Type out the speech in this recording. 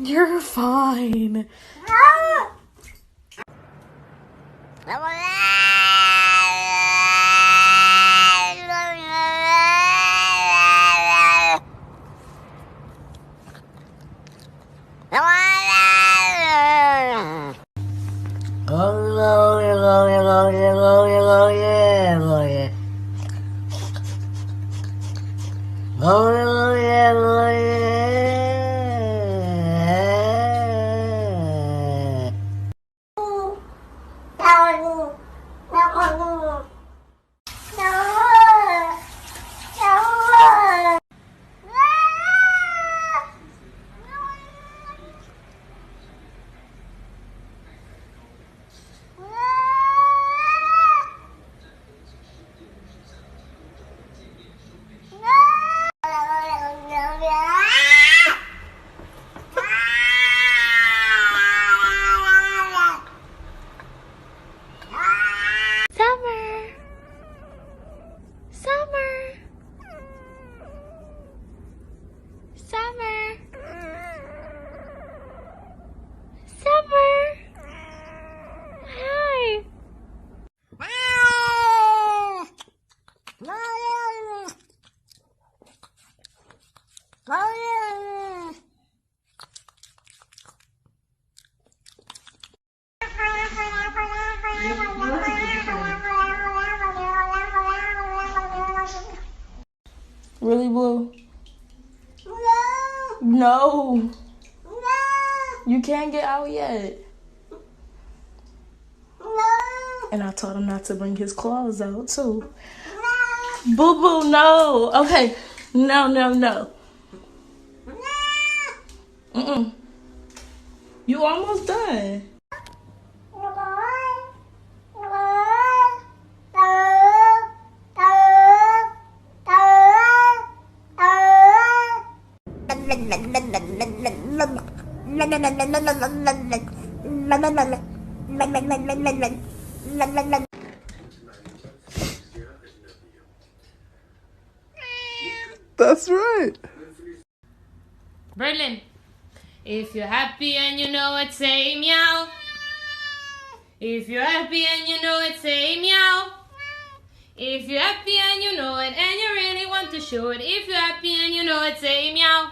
You're fine. Really, Blue? No. You can't get out yet. And I told him not to bring his claws out, too. Boo-boo, no. Okay. No. Mm-mm. You almost done. That's right. Berlin, if you're happy and you know it, say meow. If you're happy and you know it, say meow. If you're happy and you know it and you really want to show it, if you're happy and you know it, say meow.